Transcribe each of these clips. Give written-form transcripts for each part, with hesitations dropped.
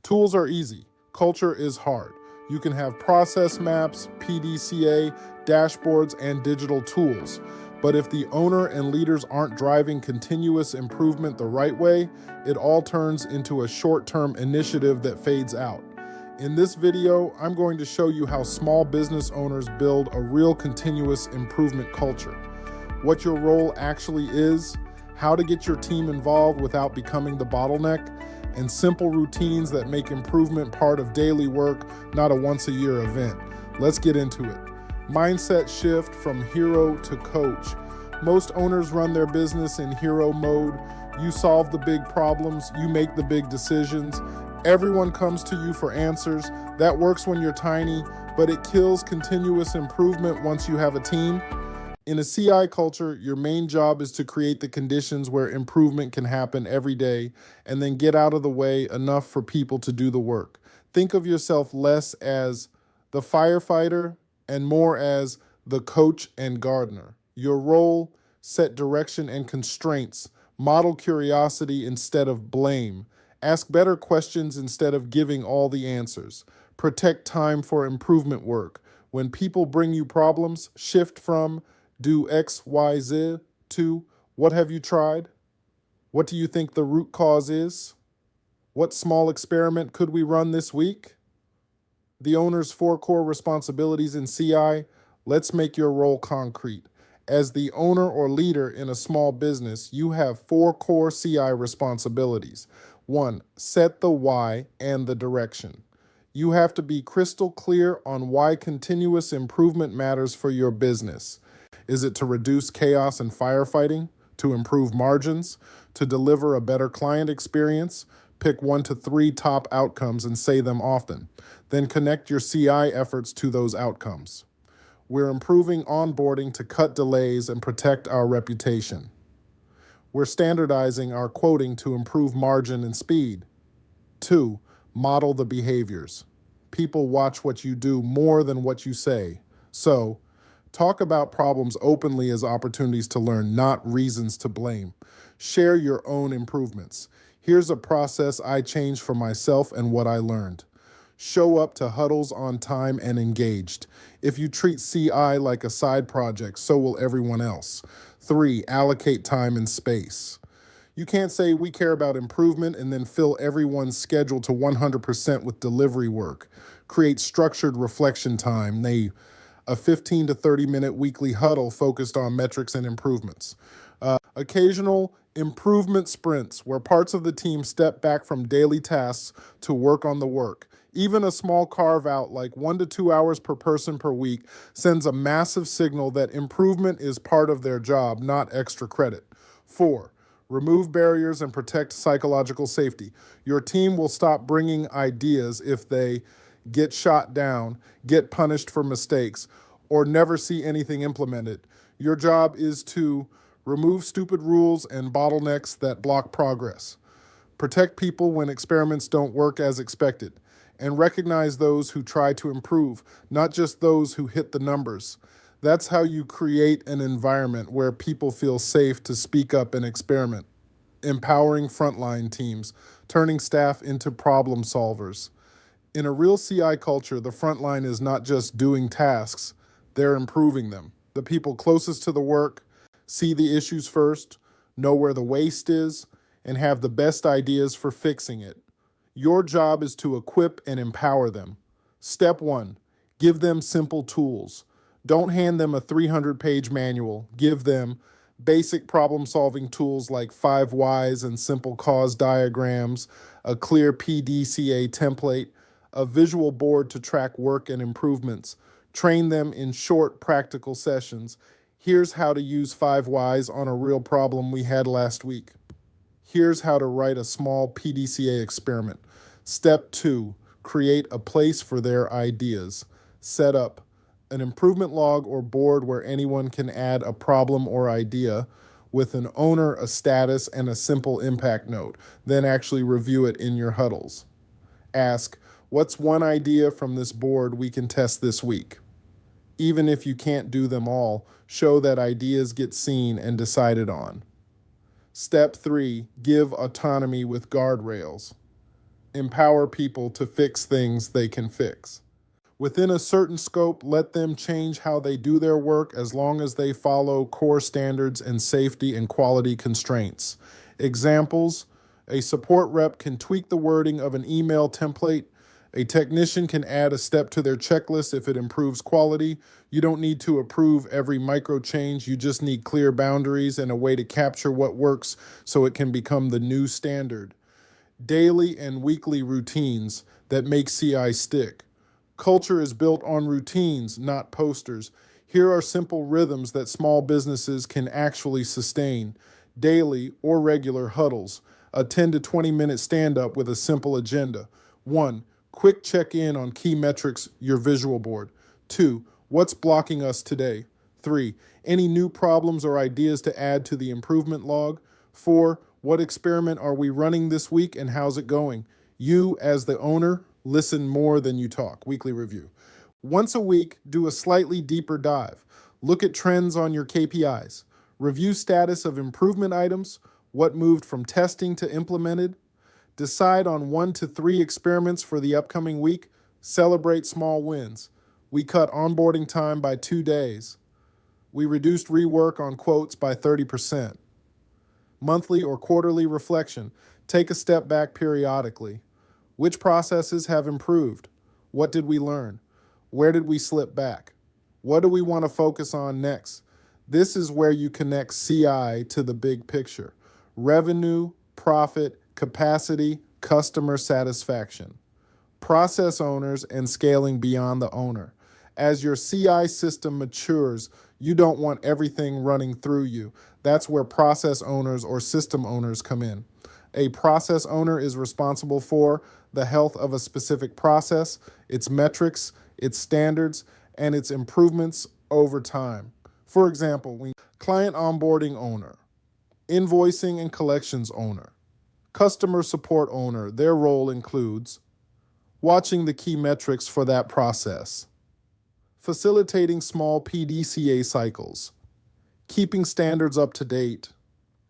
Tools are easy. Culture is hard. You can have process maps, PDCA, dashboards, and digital tools. But if the owner and leaders aren't driving continuous improvement the right way, it all turns into a short-term initiative that fades out. In this video, I'm going to show you how small business owners build a real continuous improvement culture, what your role actually is, how to get your team involved without becoming the bottleneck, and simple routines that make improvement part of daily work, not a once-a-year event. Let's get into it. Mindset shift from hero to coach. Most owners run their business in hero mode. You solve the big problems, you make the big decisions. Everyone comes to you for answers. That works when you're tiny, but it kills continuous improvement once you have a team. In a CI culture, your main job is to create the conditions where improvement can happen every day and then get out of the way enough for people to do the work. Think of yourself less as the firefighter and more as the coach and gardener. Your role: set direction and constraints, model curiosity instead of blame, ask better questions instead of giving all the answers, protect time for improvement work. When people bring you problems, shift from do X, Y, Z to what have you tried? What do you think the root cause is? What small experiment could we run this week? The owner's 4 core responsibilities in CI. Let's make your role concrete. As the owner or leader in a small business, you have 4 core CI responsibilities. 1, set the why and the direction. You have to be crystal clear on why continuous improvement matters for your business. Is it to reduce chaos and firefighting? To improve margins? To deliver a better client experience? Pick 1 to 3 top outcomes and say them often. Then connect your CI efforts to those outcomes. We're improving onboarding to cut delays and protect our reputation. We're standardizing our quoting to improve margin and speed. 2, model the behaviors. People watch what you do more than what you say. So, talk about problems openly as opportunities to learn, not reasons to blame. Share your own improvements. Here's a process I changed for myself and what I learned. Show up to huddles on time and engaged. If you treat CI like a side project, so will everyone else. 3, allocate time and space. You can't say we care about improvement and then fill everyone's schedule to 100% with delivery work. Create structured reflection time. A 15 to 30 minute weekly huddle focused on metrics and improvements. Occasional improvement sprints where parts of the team step back from daily tasks to work on the work. Even a small carve out like 1 to 2 hours per person per week sends a massive signal that improvement is part of their job, not extra credit. 4, remove barriers and protect psychological safety. Your team will stop bringing ideas if they get shot down, get punished for mistakes, or never see anything implemented. Your job is to remove stupid rules and bottlenecks that block progress. Protect people when experiments don't work as expected, and recognize those who try to improve, not just those who hit the numbers. That's how you create an environment where people feel safe to speak up and experiment. Empowering frontline teams, turning staff into problem solvers. In a real CI culture, the front line is not just doing tasks, they're improving them. The people closest to the work see the issues first, know where the waste is, and have the best ideas for fixing it. Your job is to equip and empower them. Step 1, give them simple tools. Don't hand them a 300-page manual. Give them basic problem-solving tools like 5 whys and simple cause diagrams, a clear PDCA template, a visual board to track work and improvements. Train them in short, practical sessions. Here's how to use 5 whys on a real problem we had last week. Here's how to write a small PDCA experiment. Step 2, create a place for their ideas. Set up an improvement log or board where anyone can add a problem or idea with an owner, a status, and a simple impact note. Then actually review it in your huddles. Ask, what's one idea from this board we can test this week? Even if you can't do them all, show that ideas get seen and decided on. Step 3, give autonomy with guardrails. empower people to fix things they can fix. Within a certain scope, let them change how they do their work as long as they follow core standards and safety and quality constraints. Examples: a support rep can tweak the wording of an email template. A technician can add a step to their checklist if it improves quality. You don't need to approve every micro change. You just need clear boundaries and a way to capture what works so it can become the new standard. Daily and weekly routines that make CI stick. Culture is built on routines, not posters. Here are simple rhythms that small businesses can actually sustain. Daily or regular huddles. A 10 to 20 minute stand-up with a simple agenda. 1. Quick check-in on key metrics, your visual board. 2. What's blocking us today? 3. Any new problems or ideas to add to the improvement log? 4. What experiment are we running this week and how's it going? You, as the owner, listen more than you talk. Weekly review. Once a week, do a slightly deeper dive. Look at trends on your KPIs. Review status of improvement items, what moved from testing to implemented. Decide on 1 to 3 experiments for the upcoming week. Celebrate small wins. We cut onboarding time by 2 days. We reduced rework on quotes by 30%. Monthly or quarterly reflection. Take a step back periodically. Which processes have improved? What did we learn? Where did we slip back? What do we want to focus on next? This is where you connect CI to the big picture. Revenue, profit, capacity, customer satisfaction. Process owners and scaling beyond the owner. As your CI system matures, you don't want everything running through you. That's where process owners or system owners come in. A process owner is responsible for the health of a specific process, its metrics, its standards, and its improvements over time. For example, client onboarding owner, invoicing and collections owner, customer support owner. Their role includes watching the key metrics for that process, facilitating small PDCA cycles, keeping standards up to date,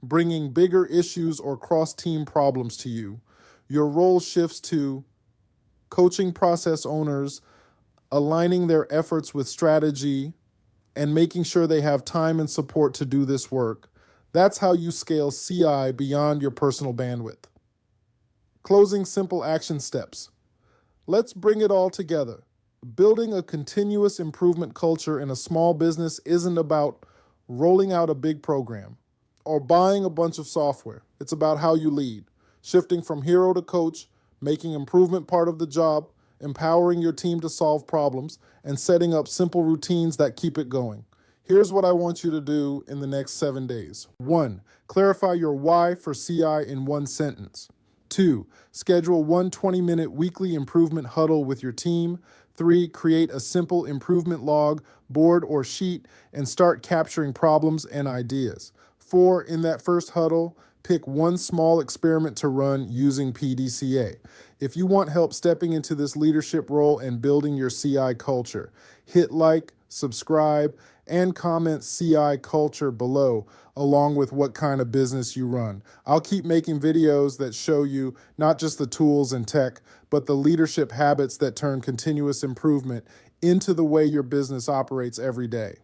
bringing bigger issues or cross-team problems to you. Your role shifts to coaching process owners, aligning their efforts with strategy, and making sure they have time and support to do this work. That's how you scale CI beyond your personal bandwidth. Closing simple action steps. Let's bring it all together. Building a continuous improvement culture in a small business isn't about rolling out a big program or buying a bunch of software. It's about how you lead, shifting from hero to coach, making improvement part of the job, empowering your team to solve problems, and setting up simple routines that keep it going. Here's what I want you to do in the next 7 days. 1. Clarify your why for CI in 1 sentence. 2. Schedule one 20-minute weekly improvement huddle with your team. 3. Create a simple improvement log, board, or sheet, and start capturing problems and ideas. 4. In that first huddle, pick one small experiment to run using PDCA. If you want help stepping into this leadership role and building your CI culture, hit like, subscribe, and comment CI culture below, along with what kind of business you run. I'll keep making videos that show you not just the tools and tech, but the leadership habits that turn continuous improvement into the way your business operates every day.